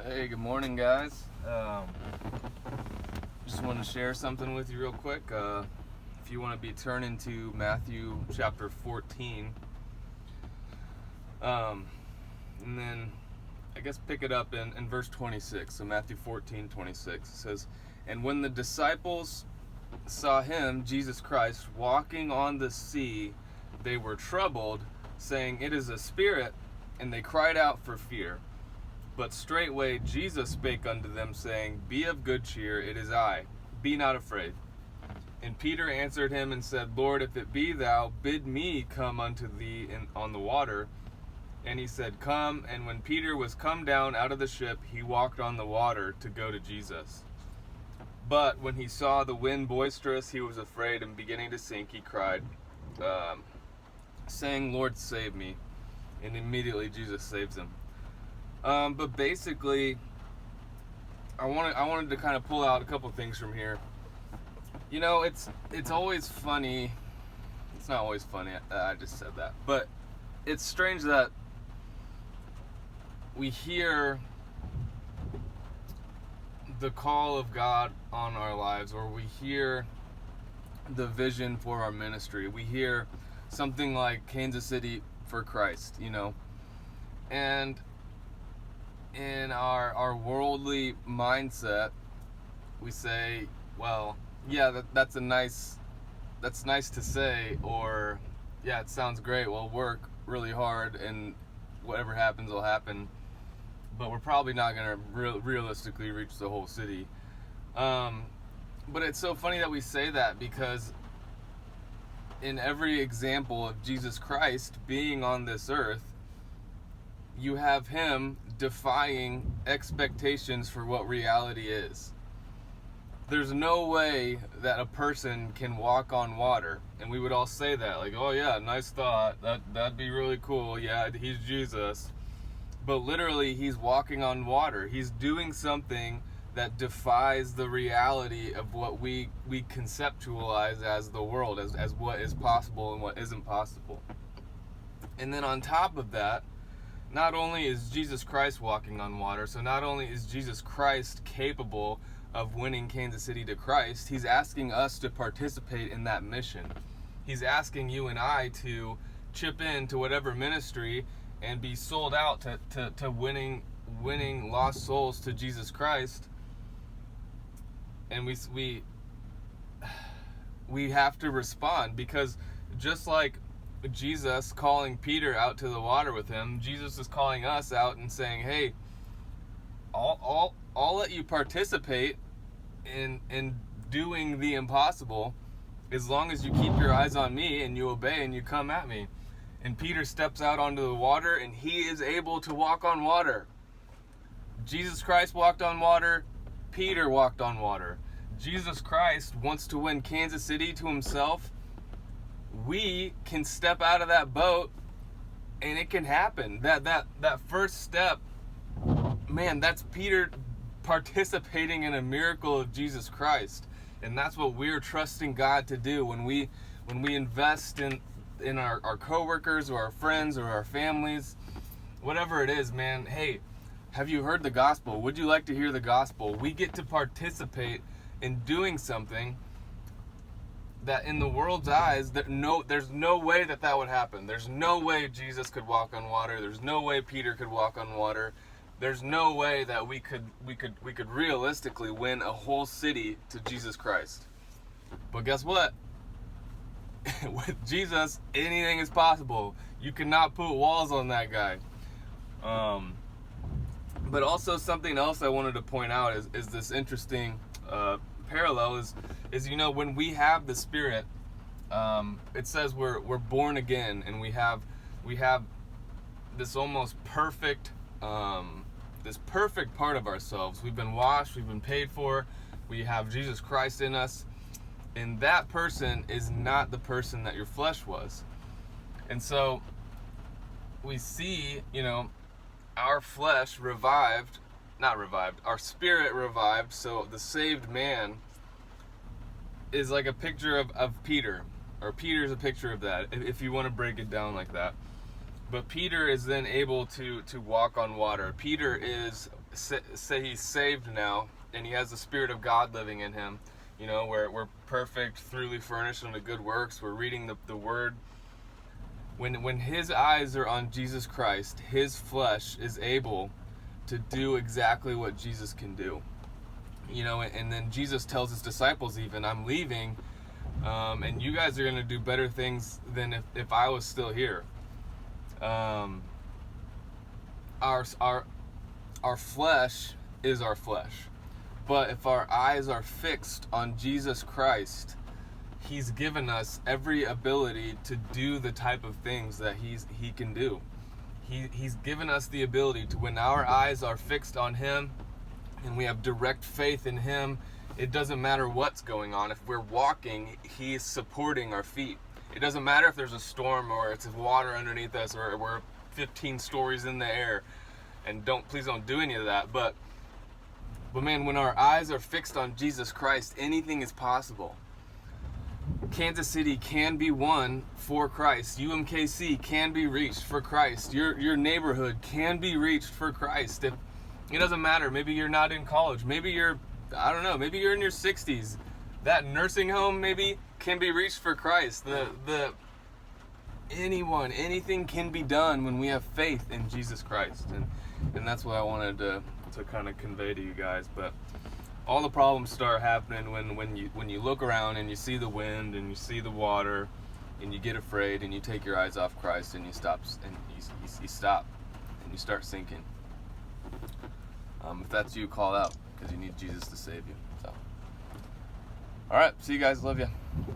Hey, good morning, guys. Just want to share something with you real quick. If you want to be turning to Matthew chapter 14, and then I guess pick it up in verse 26. So Matthew 14:26 it says, "And when the disciples saw him, Jesus Christ, walking on the sea, they were troubled, saying, 'It is a spirit,' and they cried out for fear. But straightway Jesus spake unto them, saying, Be of good cheer, it is I, be not afraid. And Peter answered him and said, Lord, if it be thou, bid me come unto thee on the water. And he said, Come. And when Peter was come down out of the ship, he walked on the water to go to Jesus. But when he saw the wind boisterous, he was afraid, and beginning to sink, he cried, saying, Lord, save me. And immediately Jesus saves him." But basically, I wanted to kind of pull out a couple things from here. You know, it's always funny. It's not always funny. I just said that, but it's strange that we hear the call of God on our lives, or we hear the vision for our ministry. We hear something like Kansas City for Christ, and in our worldly mindset, we say, well, yeah, that's nice to say, or yeah, it sounds great. We'll work really hard and whatever happens will happen, but we're probably not going to realistically reach the whole city. But it's so funny that we say that, because in every example of Jesus Christ being on this earth, you have him defying expectations for what reality is. There's no way that a person can walk on water, and we would all say that, like, oh yeah, nice thought, that'd be really cool, yeah, he's Jesus. But literally, he's walking on water. He's doing something that defies the reality of what we conceptualize as the world, as what is possible and what isn't possible. And then on top of that, not only is Jesus Christ walking on water, so not only is Jesus Christ capable of winning Kansas City to Christ, he's asking us to participate in that mission. He's asking you and I to chip in to whatever ministry and be sold out to winning lost souls to Jesus Christ. And we have to respond, because just like Jesus calling Peter out to the water with him, Jesus is calling us out and saying, hey, I'll let you participate in doing the impossible, as long as you keep your eyes on me and you obey and you come at me. And Peter steps out onto the water, and he is able to walk on water. Jesus Christ walked on water. Peter walked on water. Jesus Christ wants to win Kansas City to himself. We can step out of that boat, and it can happen. That first step, man, that's Peter participating in a miracle of Jesus Christ. And that's what we're trusting God to do when we invest in our coworkers or our friends or our families, whatever it is, man. Hey, have you heard the gospel? Would you like to hear the gospel? We get to participate in doing something that in the world's eyes, there's no way that would happen. There's no way Jesus could walk on water. There's no way Peter could walk on water. There's no way that we could realistically win a whole city to Jesus Christ. But guess what? With Jesus, anything is possible. You cannot put walls on that guy. But also something else I wanted to point out is this interesting parallel is when we have the Spirit, it says we're born again, and we have this almost perfect this perfect part of ourselves. We've been washed, we've been paid for, we have Jesus Christ in us, and that person is not the person that your flesh was. And so we see, our flesh our spirit revived. So the saved man is like a picture of Peter, or Peter's a picture of that, if you want to break it down like that. But Peter is then able to walk on water. Peter is, say he's saved now, and he has the Spirit of God living in him. You know, we're perfect, thoroughly furnished unto good works. We're reading the Word. When his eyes are on Jesus Christ, his flesh is able to do exactly what Jesus can do. You know, and then Jesus tells his disciples even, I'm leaving, and you guys are going to do better things than if I was still here. Our flesh is our flesh. But if our eyes are fixed on Jesus Christ, he's given us every ability to do the type of things that he can do. He's given us the ability to, when our eyes are fixed on him and we have direct faith in him, it doesn't matter what's going on. If we're walking, he's supporting our feet. It doesn't matter if there's a storm or it's water underneath us or we're 15 stories in the air. And please don't do any of that. But man, when our eyes are fixed on Jesus Christ, anything is possible. Kansas City can be won for Christ. UMKC can be reached for Christ. Your neighborhood can be reached for Christ. If it doesn't matter, maybe you're not in college. Maybe maybe you're in your 60s. That nursing home maybe can be reached for Christ. Anything can be done when we have faith in Jesus Christ. And that's what I wanted to kind of convey to you guys. But all the problems start happening when you look around and you see the wind and you see the water and you get afraid and you take your eyes off Christ and you stop and you stop and you start sinking. If that's you, call out, because you need Jesus to save you. So, all right, see you guys. Love you.